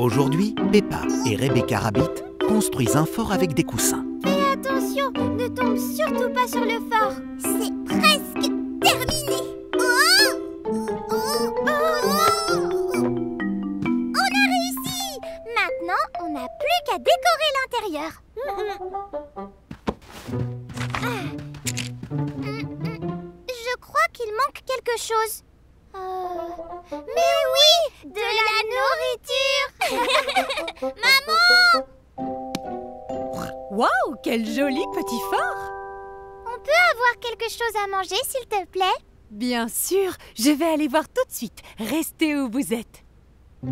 Aujourd'hui, Peppa et Rebecca Rabbit construisent un fort avec des coussins. Fais attention, ne tombe surtout pas sur le fort. C'est presque terminé. On a réussi. Maintenant, on n'a plus qu'à décorer l'intérieur. Je crois qu'il manque quelque chose. Mais oui, de la nourriture. Maman! Waouh, quel joli petit fort! On peut avoir quelque chose à manger, s'il te plaît? Bien sûr, je vais aller voir tout de suite. Restez où vous êtes. Et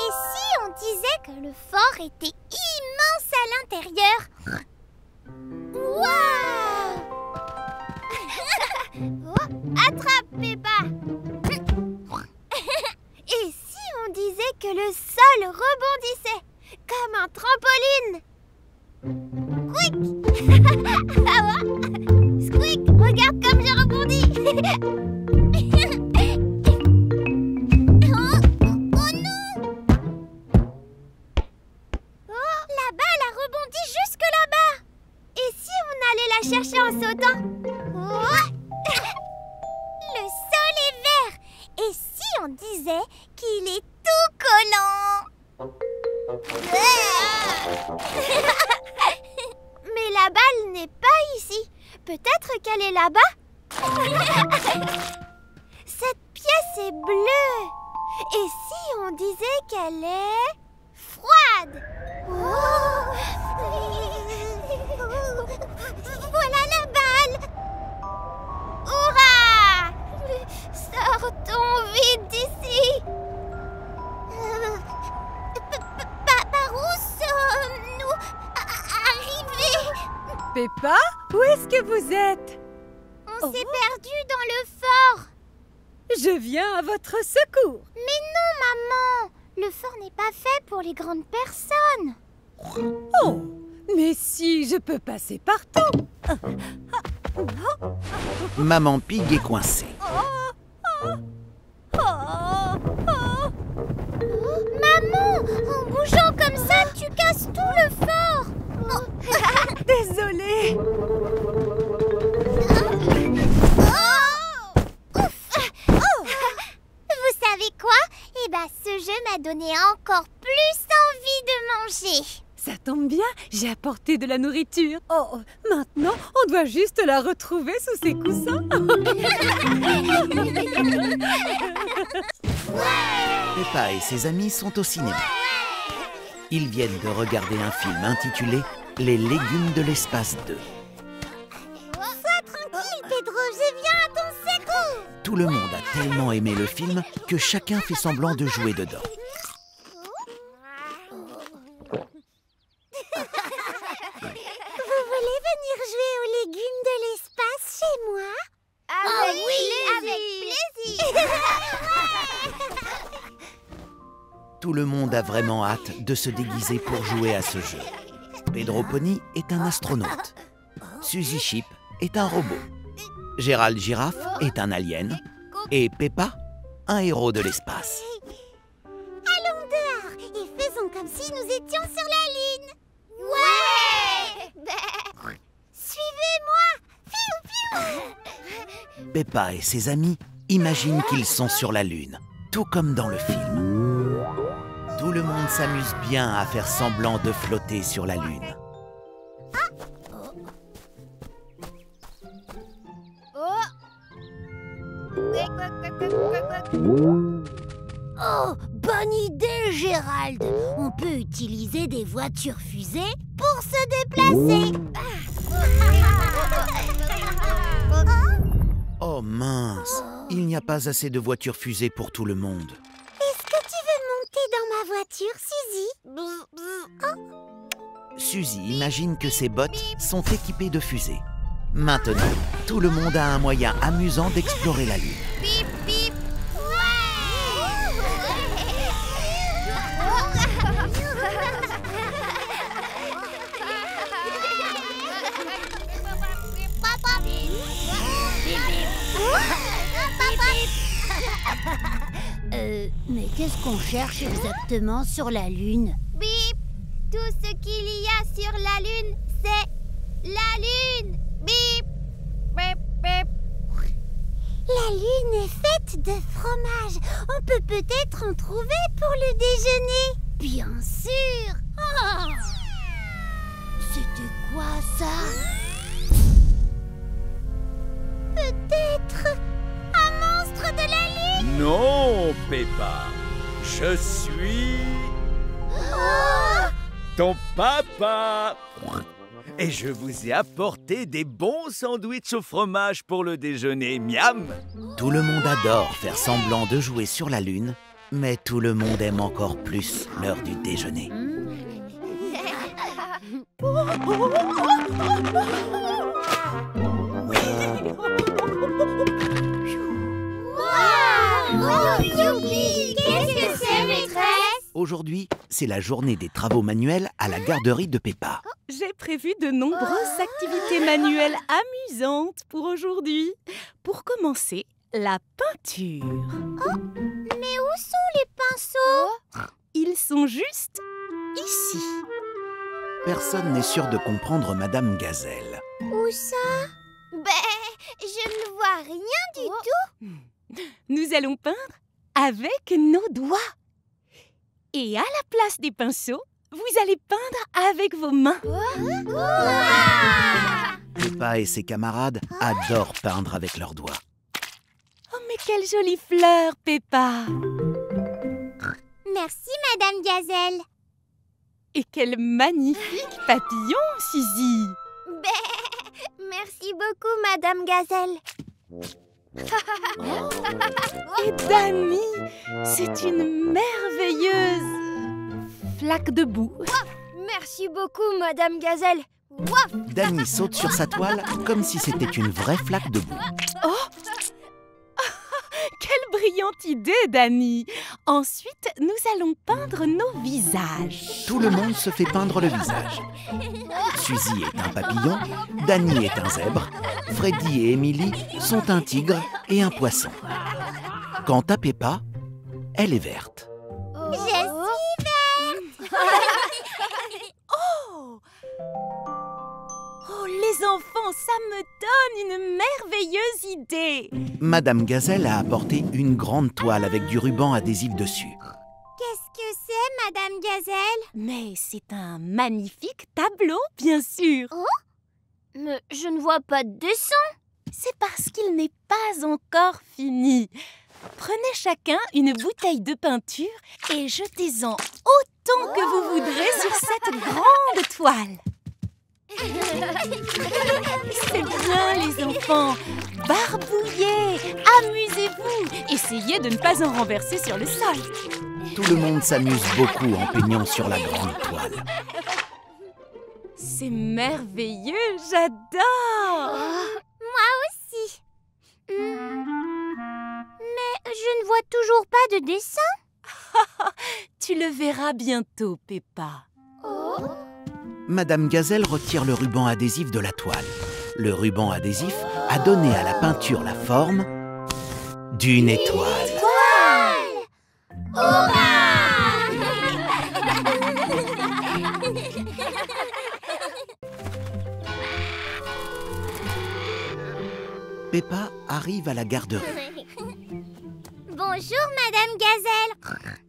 si on disait que le fort était immense à l'intérieur? Waouh! Oh, attrape, Peppa! Et si on disait que le sol rebondissait comme un trampoline? Quick! Ah ouais? Squeak, regarde comme je rebondis! Oh non! Oh, la balle a rebondi jusque là-bas! Et si on allait la chercher en sautant? Oh! Le sol est vert! Et si on disait qu'il est tout collant? Mais la balle n'est pas ici. Peut-être qu'elle est là-bas? Cette pièce est bleue. Et si on disait qu'elle est froide? Oh! Voilà la balle! Hurrah! Sortons vite d'ici! Par où sommes-nous arrivés? Peppa, où est-ce que vous êtes? On s'est perdu dans le fort. Je viens à votre secours. Mais non, maman! Le fort n'est pas fait pour les grandes personnes. Oh, mais si, je peux passer partout. Maman Pig est coincée. Maman, en bougeant comme ça, tu casses tout le fort. Désolée. Vous savez quoi? Eh ben, ce jeu m'a donné encore plus envie de manger. Ça tombe bien, j'ai apporté de la nourriture. Oh, maintenant, on doit juste la retrouver sous ses coussins. Peppa et ses amis sont au cinéma. Ils viennent de regarder un film intitulé « Les légumes de l'espace 2 ». Sois tranquille, Pedro, je viens à ton secours. Tout le monde a tellement aimé le film que chacun fait semblant de jouer dedans. Vous voulez venir jouer aux légumes de l'espace chez moi? Avec plaisir. Tout le monde a vraiment hâte de se déguiser pour jouer à ce jeu. Pedro Pony est un astronaute. Suzy Sheep est un robot. Gérald Girafe est un alien. Et Peppa, un héros de l'espace. Allons dehors et faisons comme si nous étions sur la Lune. Ouais! Suivez-moi! Fiou, fiou! Peppa et ses amis imaginent qu'ils sont sur la Lune, tout comme dans le film. Tout le monde s'amuse bien à faire semblant de flotter sur la Lune. Oh, bonne idée, Gérald! On peut utiliser des voitures fusées pour se déplacer. Oh mince, il n'y a pas assez de voitures fusées pour tout le monde. Est-ce que tu veux monter dans ma voiture, Suzy? Suzy imagine que ses bottes sont équipées de fusées. Maintenant, tout le monde a un moyen amusant d'explorer la Lune. Bip, bip! Mais qu'est-ce qu'on cherche exactement sur la Lune? Bip! Tout ce qu'il y a sur la Lune, c'est la Lune! Bip! Bip, bip! La Lune est faite de fromage. On peut peut-être en trouver pour le déjeuner. Bien sûr! Oh, c'était quoi ça? Peut-être un monstre de la Lune? Non, Peppa. Je suis ton papa. Et je vous ai apporté des bons sandwichs au fromage pour le déjeuner. Miam! Tout le monde adore faire semblant de jouer sur la Lune, mais tout le monde aime encore plus l'heure du déjeuner. Wow! Youpi! Qu'est-ce que c'est, maîtresse? Aujourd'hui, c'est la journée des travaux manuels à la garderie de Peppa. J'ai prévu de nombreuses activités manuelles amusantes pour aujourd'hui. Pour commencer, la peinture. Mais où sont les pinceaux? Ils sont juste ici. Personne n'est sûr de comprendre Madame Gazelle. Où ça? Je ne vois rien du tout. Nous allons peindre avec nos doigts. Et à la place des pinceaux, vous allez peindre avec vos mains. Peppa et ses camarades adorent peindre avec leurs doigts. Oh, mais quelle jolie fleur, Peppa! Merci, Madame Gazelle. Et quel magnifique papillon, Suzy! Merci beaucoup, Madame Gazelle. Et Dani, c'est une merveilleuse flaque de boue. Merci beaucoup, Madame Gazelle. Dani saute sur sa toile comme si c'était une vraie flaque de boue. Oh! Quelle brillante idée, Dani! Ensuite, nous allons peindre nos visages. Tout le monde se fait peindre le visage. Suzy est un papillon, Dani est un zèbre, Freddy et Emily sont un tigre et un poisson. Quant à Peppa, elle est verte. Je suis verte. Oh! Oh, les enfants, ça me donne une merveilleuse idée! Madame Gazelle a apporté une grande toile avec du ruban adhésif dessus. Qu'est-ce que c'est, Madame Gazelle? Mais c'est un magnifique tableau, bien sûr! Mais je ne vois pas de dessin. C'est parce qu'il n'est pas encore fini. Prenez chacun une bouteille de peinture et jetez-en autant que vous voudrez sur cette grande toile. C'est bien, les enfants. Barbouillez, amusez-vous. Essayez de ne pas en renverser sur le sol. Tout le monde s'amuse beaucoup en peignant sur la grande toile. C'est merveilleux, j'adore. Moi aussi. Mais je ne vois toujours pas de dessin. Tu le verras bientôt, Peppa. Madame Gazelle retire le ruban adhésif de la toile. Le ruban adhésif a donné à la peinture la forme d'une étoile. Peppa arrive à la garderie. Bonjour, Madame Gazelle.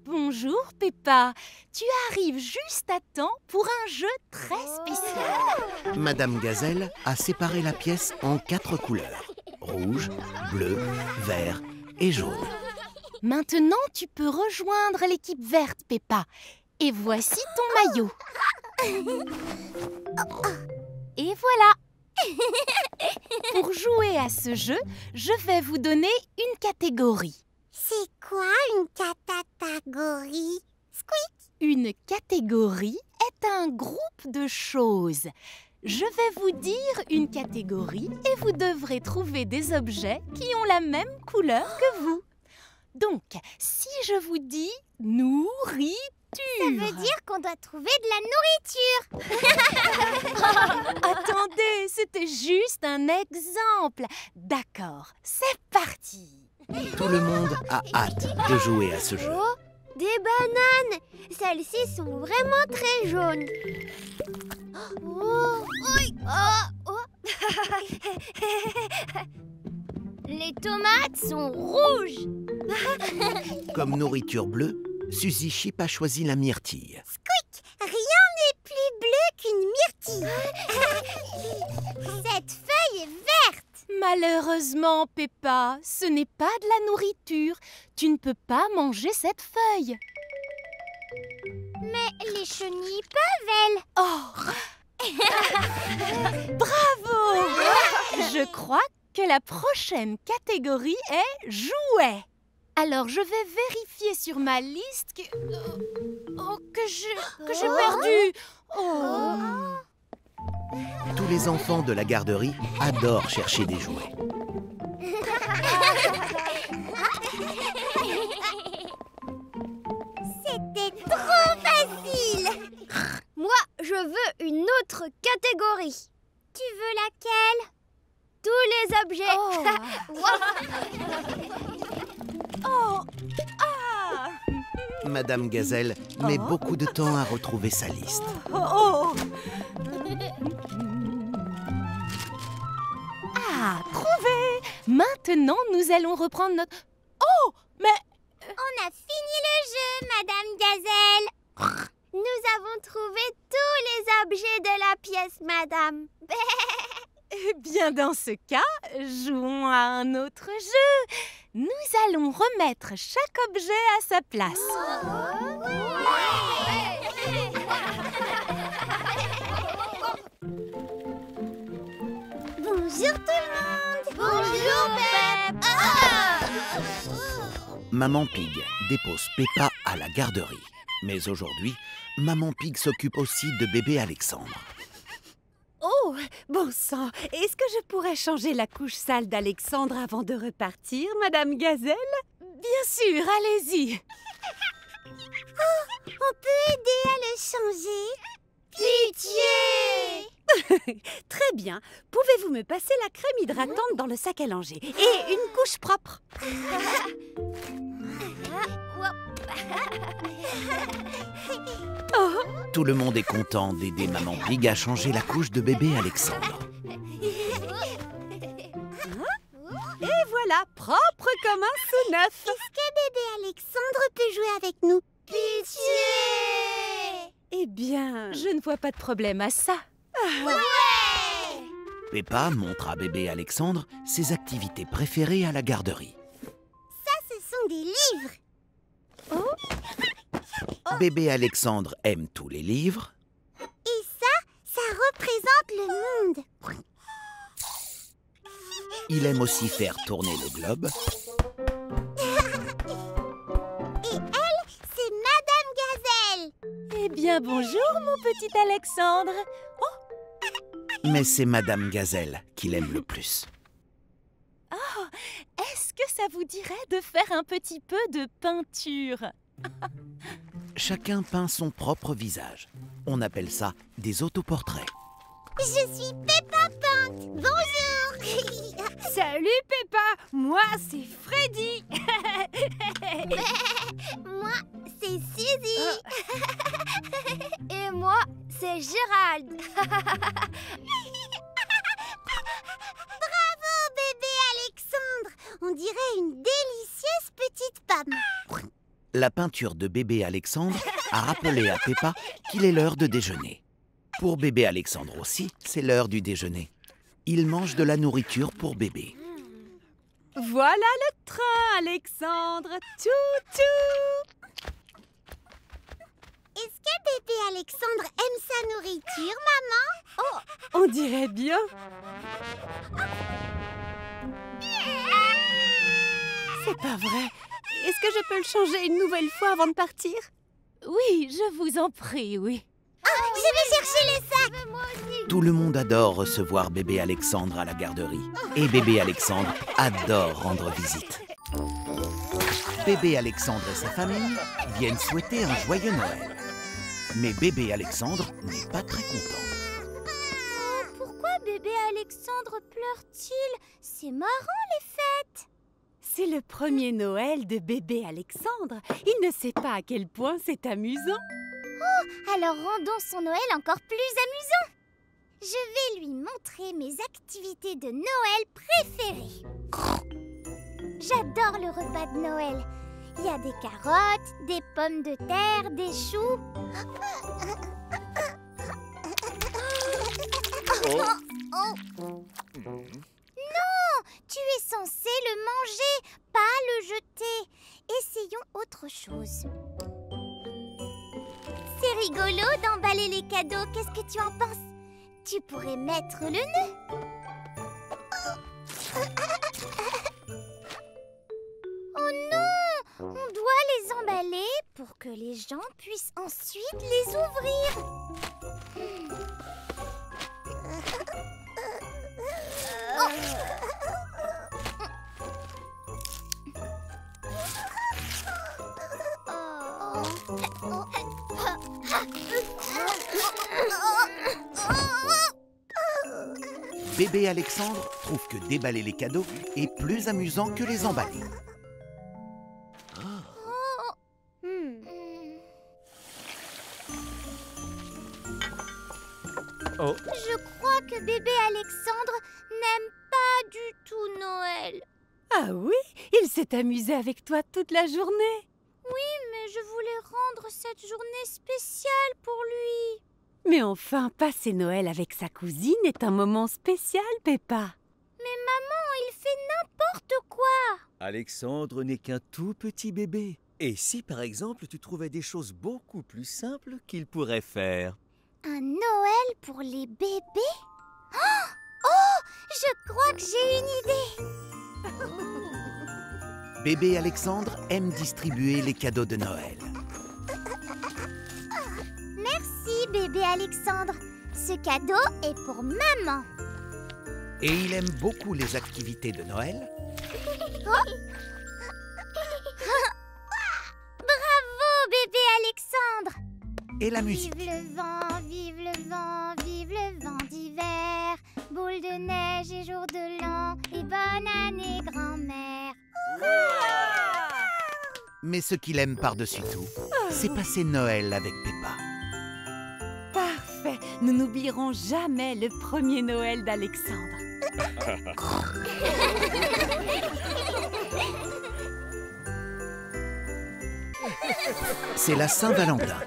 Bonjour, Peppa. Tu arrives juste à temps pour un jeu très spécial. Madame Gazelle a séparé la pièce en 4 couleurs. Rouge, bleu, vert et jaune. Maintenant, tu peux rejoindre l'équipe verte, Peppa. Et voici ton maillot. Et voilà. Pour jouer à ce jeu, je vais vous donner une catégorie. C'est quoi une catégorie? Une catégorie est un groupe de choses. Je vais vous dire une catégorie et vous devrez trouver des objets qui ont la même couleur que vous. Donc, si je vous dis nourriture... Ça veut dire qu'on doit trouver de la nourriture. Attendez, c'était juste un exemple. D'accord, c'est parti. Tout le monde a hâte de jouer à ce jeu. Oh, des bananes! Celles-ci sont vraiment très jaunes. Oh, oui. Oh. Les tomates sont rouges. Comme nourriture bleue, Suzy Chip a choisi la myrtille. Rien n'est plus bleu qu'une myrtille. Cette feuille est verte. Malheureusement, Peppa, ce n'est pas de la nourriture. Tu ne peux pas manger cette feuille. Mais les chenilles peuvent, elles. Oh Bravo! Je crois que la prochaine catégorie est jouets. Alors, je vais vérifier sur ma liste que j'ai perdu. Oh. Tous les enfants de la garderie adorent chercher des jouets. C'était trop facile. Moi, je veux une autre catégorie. Tu veux laquelle? Tous les objets. Oh. Ah. Madame Gazelle met beaucoup de temps à retrouver sa liste. Oh. Ah, trouvé! Maintenant, nous allons reprendre notre... Oh, mais... On a fini le jeu, Madame Gazelle. Nous avons trouvé tous les objets de la pièce, Madame. Eh bien, dans ce cas, jouons à un autre jeu. Nous allons remettre chaque objet à sa place. Bonjour tout le monde. Bonjour, Pep. Maman Pig dépose Peppa à la garderie. Mais aujourd'hui, Maman Pig s'occupe aussi de bébé Alexandre. Oh, bon sang, est-ce que je pourrais changer la couche sale d'Alexandre avant de repartir, Madame Gazelle? Bien sûr, allez-y. On peut aider à le changer? Pitié! Très bien. Pouvez-vous me passer la crème hydratante dans le sac à langer et une couche propre? Tout le monde est content d'aider Maman Pig à changer la couche de bébé Alexandre. Et voilà, propre comme un sou neuf. Est-ce que bébé Alexandre peut jouer avec nous? Pitié! Eh bien, Je ne vois pas de problème à ça. Peppa montre à bébé Alexandre ses activités préférées à la garderie. Ce sont des livres. Bébé Alexandre aime tous les livres. Et ça représente le monde. Il aime aussi faire tourner le globe. Et elle, c'est Madame Gazelle. Eh bien, bonjour, mon petit Alexandre. Mais c'est Madame Gazelle qu'il aime le plus. Est-ce que ça vous dirait de faire un petit peu de peinture? Chacun peint son propre visage. On appelle ça des autoportraits. Je suis Peppa Peinte. Bonjour. salut Peppa, moi c'est Freddy. Moi, c'est Suzy. Et moi, c'est Gérald. Bravo, bébé Alexandre. On dirait une délicieuse petite pomme. La peinture de bébé Alexandre a rappelé à Peppa qu'il est l'heure de déjeuner. Pour bébé Alexandre aussi, c'est l'heure du déjeuner. Il mange de la nourriture pour bébé. Voilà le train, Alexandre. Toutou. Est-ce que bébé Alexandre aime sa nourriture, maman? On dirait bien. C'est pas vrai. Est-ce que je peux le changer une nouvelle fois avant de partir? Oui, je vous en prie, oui. Je vais chercher le sac. Moi aussi. Tout le monde adore recevoir bébé Alexandre à la garderie. Et bébé Alexandre adore rendre visite. Bébé Alexandre et sa famille viennent souhaiter un joyeux Noël. Mais bébé Alexandre n'est pas très content. Pourquoi bébé Alexandre pleure-t-il? C'est marrant les fêtes. c'est le premier Noël de bébé Alexandre. Il ne sait pas à quel point c'est amusant. Alors rendons son Noël encore plus amusant. Je vais lui montrer mes activités de Noël préférées. J'adore le repas de Noël. Il y a des carottes, des pommes de terre, des choux. Non, tu es censé le manger, pas le jeter. Essayons autre chose. C'est rigolo d'emballer les cadeaux. Qu'est-ce que tu en penses? Tu pourrais mettre le nœud. Oh non! On doit les emballer pour que les gens puissent ensuite les ouvrir. Bébé Alexandre trouve que déballer les cadeaux est plus amusant que les emballer. Oh, Je crois que bébé Alexandre n'aime pas du tout Noël. Ah oui, il s'est amusé avec toi toute la journée. Mais je voulais rendre cette journée spéciale pour lui. Mais enfin, passer Noël avec sa cousine est un moment spécial, Peppa. Mais maman, il fait n'importe quoi. Alexandre n'est qu'un tout petit bébé. Et si par exemple tu trouvais des choses beaucoup plus simples qu'il pourrait faire? Un Noël pour les bébés? Oh, je crois que j'ai une idée. Bébé Alexandre aime distribuer les cadeaux de Noël. Merci bébé Alexandre. Ce cadeau est pour maman. Et il aime beaucoup les activités de Noël. Bravo bébé Alexandre. Et la musique. Vive le vent, vive le vent, vive le vent d'hiver. Boule de neige et jour de l'an. Et bonne année grand-mère. Mais ce qu'il aime par-dessus tout, c'est passer Noël avec Peppa. Parfait, nous n'oublierons jamais le premier Noël d'Alexandre. C'est la Saint-Valentin.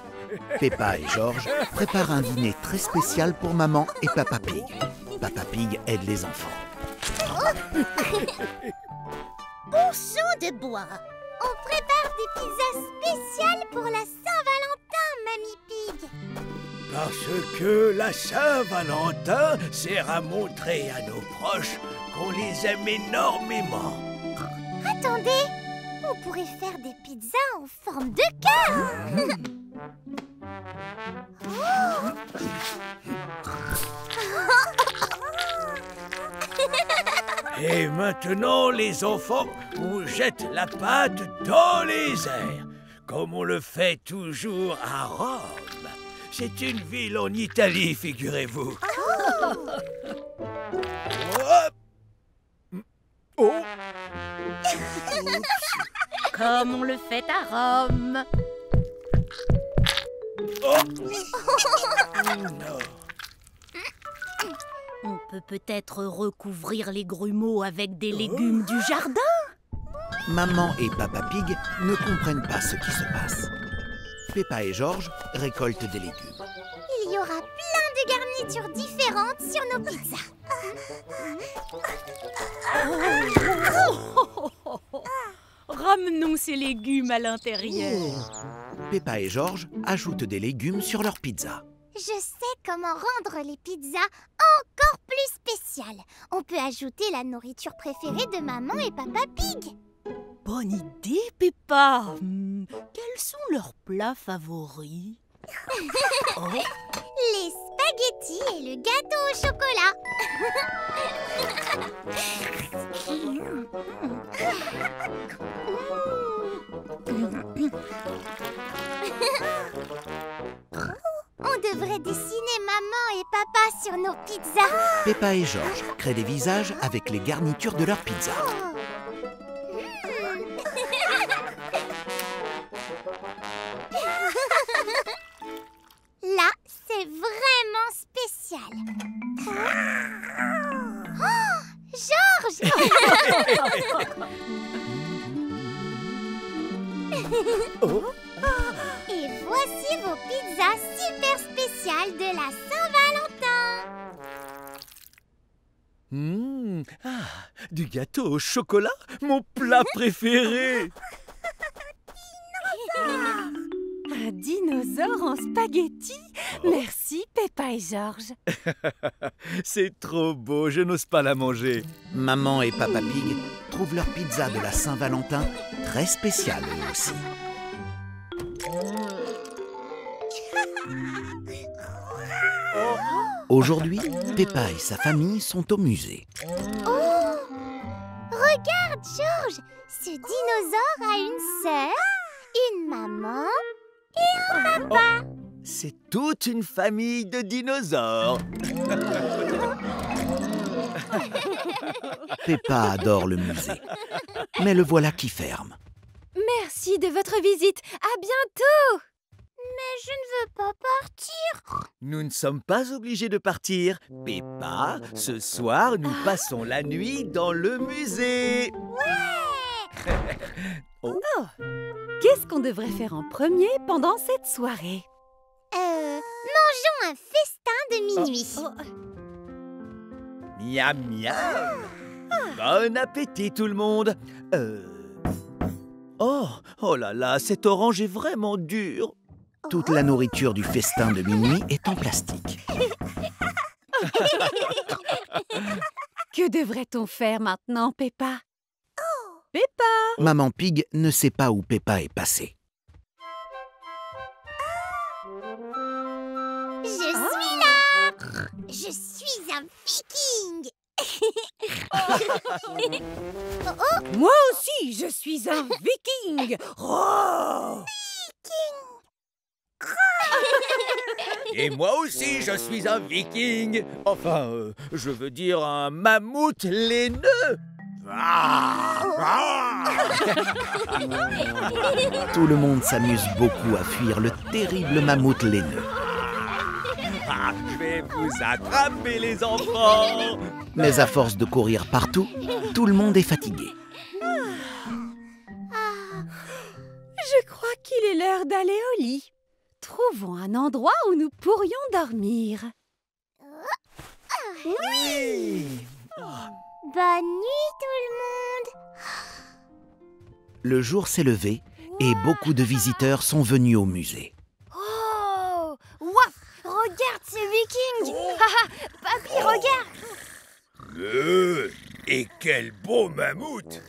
Peppa et Georges préparent un dîner très spécial pour maman et Papa Pig. Papa Pig aide les enfants. Au champ de bois. On prépare des pizzas spéciales pour la Saint-Valentin, Mamie Pig. Parce que la Saint-Valentin sert à montrer à nos proches qu'on les aime énormément. Attendez, on pourrait faire des pizzas en forme de cœur. Et maintenant, les enfants, on jette la pâte dans les airs, comme on le fait toujours à Rome. C'est une ville en Italie, figurez-vous. Hop. Oh. Comme on le fait à Rome. Oh. Non. On peut peut-être recouvrir les grumeaux avec des légumes du jardin. Maman et Papa Pig ne comprennent pas ce qui se passe. Peppa et Georges récoltent des légumes. Il y aura plein de garnitures différentes sur nos pizzas. Ramenons ces légumes à l'intérieur. Peppa et Georges ajoutent des légumes sur leur pizza. Je sais comment rendre les pizzas encore plus spéciales. On peut ajouter la nourriture préférée de maman et Papa Pig. Bonne idée, Peppa. Quels sont leurs plats favoris? Les spaghettis et le gâteau au chocolat. On devrait dessiner maman et papa sur nos pizzas. Peppa et Georges créent des visages avec les garnitures de leur pizza. Là, c'est vraiment spécial. Oh, Georges! Et voici vos pizzas super spéciales de la Saint-Valentin. Du gâteau au chocolat, mon plat préféré. Un dinosaure en spaghetti. Merci, Peppa et Georges. C'est trop beau, je n'ose pas la manger. Maman et Papa Pig trouvent leur pizza de la Saint-Valentin très spéciale eux aussi. Aujourd'hui, Peppa et sa famille sont au musée. Oh! Regarde, Georges! Ce dinosaure a une sœur, une maman et un papa. C'est toute une famille de dinosaures. Peppa adore le musée, mais le voilà qui ferme. Merci de votre visite. À bientôt. Mais je ne veux pas partir. Nous ne sommes pas obligés de partir. Peppa, ce soir, nous passons la nuit dans le musée. Qu'est-ce qu'on devrait faire en premier pendant cette soirée? Mangeons un festin de minuit. Miam miam. Bon appétit tout le monde. Oh là là, cette orange est vraiment dure. Toute la nourriture du festin de minuit est en plastique. Que devrait-on faire maintenant, Peppa? Peppa! Maman Pig ne sait pas où Peppa est passée. Je suis là. Je suis un viking. Moi aussi, je suis un viking. Oh! Et moi aussi, je suis un viking. Enfin, je veux dire un mammouth laineux. Tout le monde s'amuse beaucoup à fuir le terrible mammouth laineux. Je vais vous attraper, les enfants. Mais à force de courir partout, tout le monde est fatigué. Je crois qu'il est l'heure d'aller au lit. Trouvons un endroit où nous pourrions dormir. Oui. Bonne nuit tout le monde. Le jour s'est levé et beaucoup de visiteurs sont venus au musée. Oh, wouah, regarde ce viking. Papy, regarde. Et quel beau mammouth!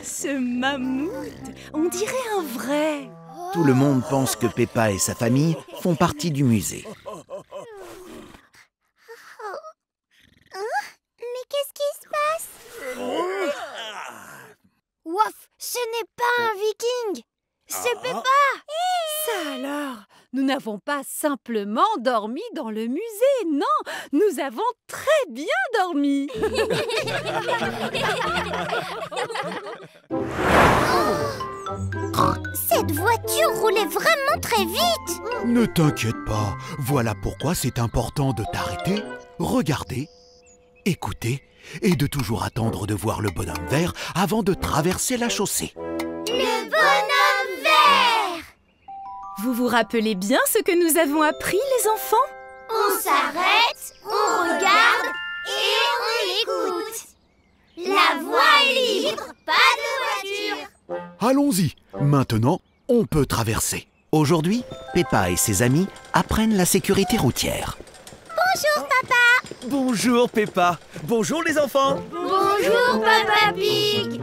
Ce mammouth, on dirait un vrai. Tout le monde pense que Peppa et sa famille font partie du musée. Mais qu'est-ce qui se passe? Waf, ce n'est pas un viking. C'est Peppa. Ça alors, nous n'avons pas simplement dormi dans le musée, non, nous avons très bien dormi. Cette voiture roulait vraiment très vite. Ne t'inquiète pas, voilà pourquoi c'est important de t'arrêter, regarder, écouter et de toujours attendre de voir le bonhomme vert avant de traverser la chaussée. Le bonhomme vert. Vous vous rappelez bien ce que nous avons appris, les enfants? On s'arrête, on regarde et on écoute. La voie est libre, pas de voiture. Allons-y, maintenant on peut traverser. Aujourd'hui, Peppa et ses amis apprennent la sécurité routière. Bonjour papa. Bonjour Peppa. Bonjour les enfants. Bonjour Papa Pig.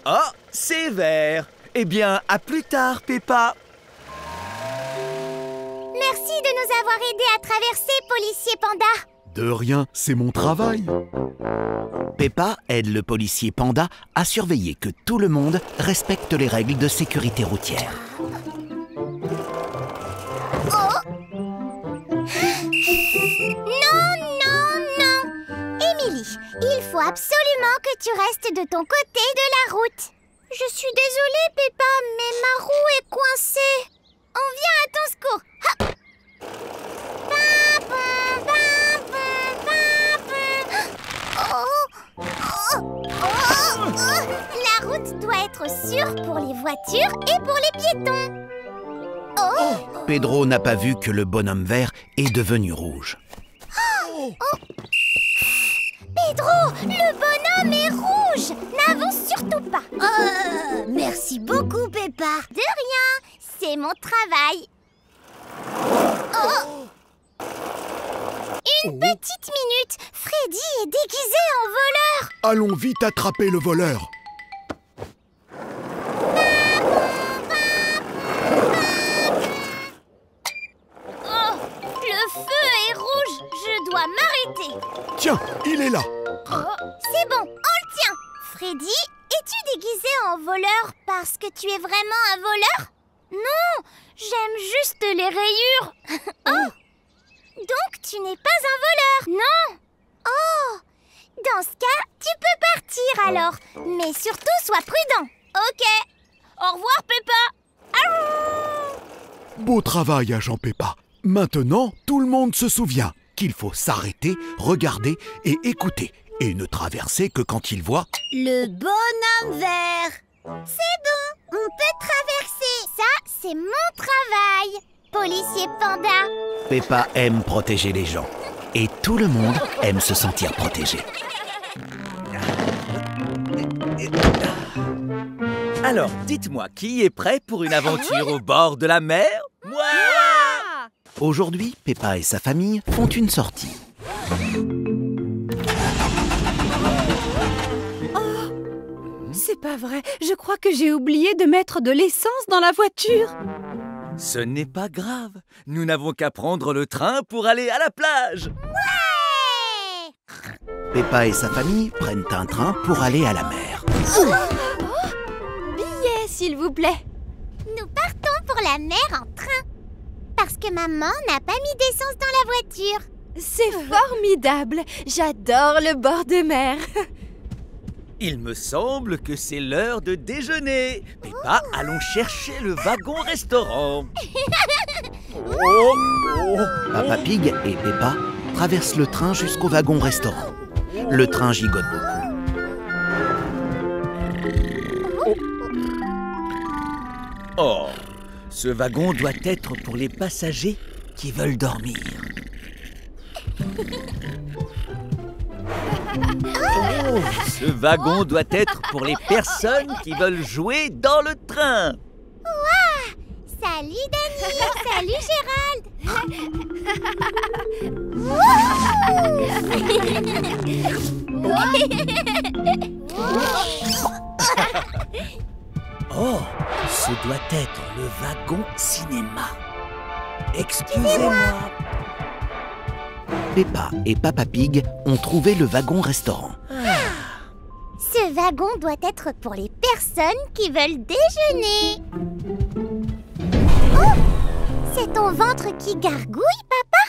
Ah, c'est vert. Eh bien, à plus tard, Peppa. Merci de nous avoir aidés à traverser, policier panda. De rien, c'est mon travail. Peppa aide le policier panda à surveiller que tout le monde respecte les règles de sécurité routière. Non. Émilie, il faut absolument que tu restes de ton côté de la route. Je suis désolée, Peppa, mais ma roue est coincée. On vient à ton secours. Hop. La route doit être sûre pour les voitures et pour les piétons. Pedro n'a pas vu que le bonhomme vert est devenu rouge. Pedro, le bonhomme est rouge. N'avance surtout pas. Merci beaucoup, Peppa. De rien, c'est mon travail. Une petite minute, Freddy est déguisé en voleur. Allons vite attraper le voleur. Le feu est rouge, je dois m'arrêter. Tiens, il est là. C'est bon, on le tient. Freddy, es-tu déguisé en voleur parce que tu es vraiment un voleur? Non, j'aime juste les rayures. Donc tu n'es pas un voleur? Non. Dans ce cas, tu peux partir alors. Mais surtout, sois prudent. Ok. Au revoir, Peppa. Beau travail, agent Peppa. Maintenant, tout le monde se souvient qu'il faut s'arrêter, regarder et écouter. Et ne traverser que quand il voit... Le bonhomme vert. C'est bon, on peut traverser. Ça, c'est mon travail. Policier panda. Peppa aime protéger les gens. Et tout le monde aime se sentir protégé. Alors, dites-moi, qui est prêt pour une aventure au bord de la mer? Moi! Aujourd'hui, Peppa et sa famille font une sortie. C'est pas vrai. Je crois que j'ai oublié de mettre de l'essence dans la voiture. Ce n'est pas grave. Nous n'avons qu'à prendre le train pour aller à la plage. Peppa et sa famille prennent un train pour aller à la mer. Billet, s'il vous plaît. Nous partons pour la mer en train. Parce que maman n'a pas mis d'essence dans la voiture. C'est formidable. J'adore le bord de mer. Il me semble que c'est l'heure de déjeuner. Peppa, allons chercher le wagon-restaurant. Papa Pig et Peppa traversent le train jusqu'au wagon-restaurant. Le train gigote beaucoup. Oh, ce wagon doit être pour les passagers qui veulent dormir. Oh, ce wagon doit être pour les personnes qui veulent jouer dans le train. Salut Danny, salut Oh, ce doit être le wagon cinéma. Excusez-moi. Peppa et Papa Pig ont trouvé le wagon-restaurant. Ce wagon doit être pour les personnes qui veulent déjeuner. Oh, c'est ton ventre qui gargouille, papa?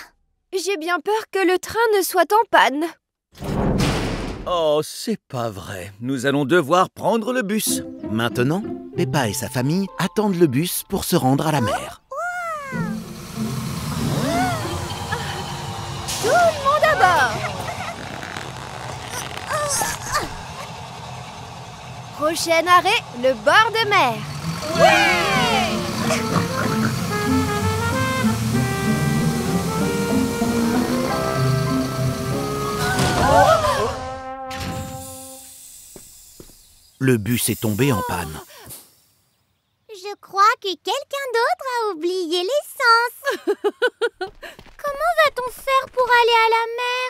J'ai bien peur que le train ne soit en panne. Oh, c'est pas vrai. Nous allons devoir prendre le bus. Maintenant, Peppa et sa famille attendent le bus pour se rendre à la mer. Tout le monde à bord. Prochain arrêt, le bord de mer. Le bus est tombé en panne. Je crois que quelqu'un d'autre a oublié l'essence. Comment va-t-on faire pour aller à la mer?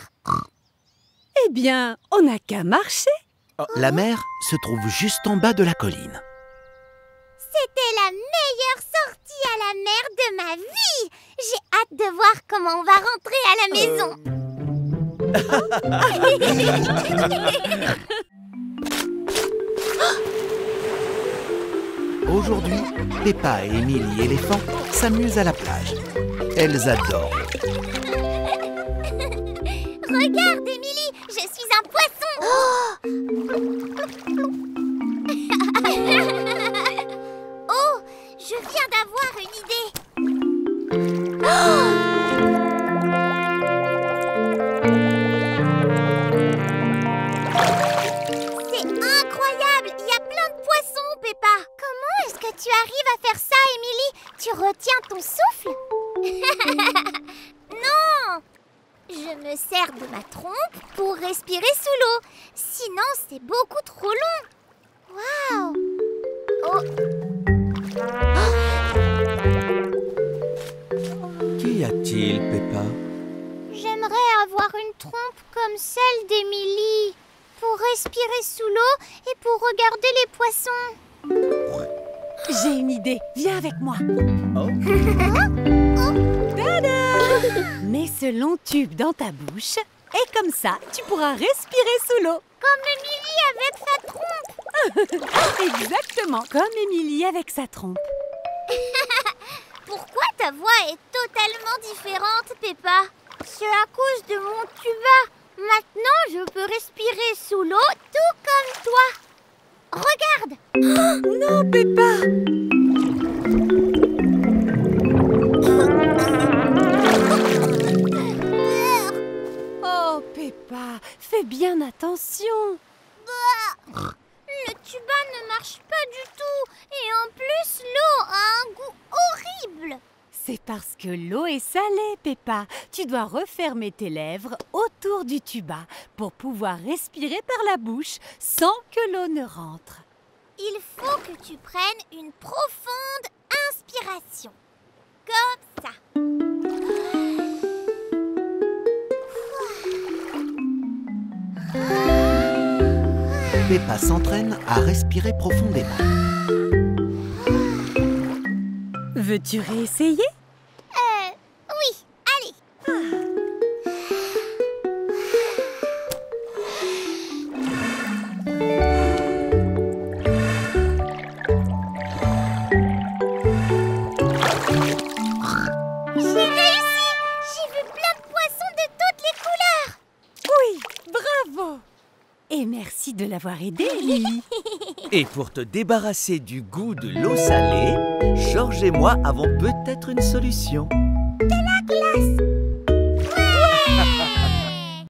Eh bien, on n'a qu'à marcher. La mer se trouve juste en bas de la colline. C'était la meilleure sortie à la mer de ma vie. J'ai hâte de voir comment on va rentrer à la maison. Aujourd'hui, Peppa et Emily éléphant s'amusent à la plage. Elles adorent. Regarde, Emily, je suis un poisson. que tu arrives à faire ça, Émilie. Tu retiens ton souffle. Non! Je me sers de ma trompe pour respirer sous l'eau. Sinon, c'est beaucoup trop long. Waouh! Oh. Qu'y a-t-il, Peppa? J'aimerais avoir une trompe comme celle d'Émilie pour respirer sous l'eau et pour regarder les poissons. J'ai une idée. Viens avec moi. Oh. Tada! Mets ce long tube dans ta bouche et comme ça, tu pourras respirer sous l'eau. Comme Émilie avec sa trompe. Exactement, comme Émilie avec sa trompe. Pourquoi ta voix est totalement différente, Peppa? C'est à cause de mon tuba. Maintenant, je peux respirer sous l'eau tout comme toi. Regarde! Oh, non, Peppa! Oh, Peppa, fais bien attention. Le tuba ne marche pas du tout. Et en plus, l'eau a un goût horrible. C'est parce que l'eau est salée, Peppa. Tu dois refermer tes lèvres autour du tuba pour pouvoir respirer par la bouche sans que l'eau ne rentre. Il faut que tu prennes une profonde inspiration. Comme ça. Peppa s'entraîne à respirer profondément. Veux-tu réessayer? Oui, allez. J'ai réussi! J'ai vu plein de poissons de toutes les couleurs. Oui, bravo! Et merci de l'avoir aidé, Lily. Et pour te débarrasser du goût de l'eau salée, Georges et moi avons peut-être une solution.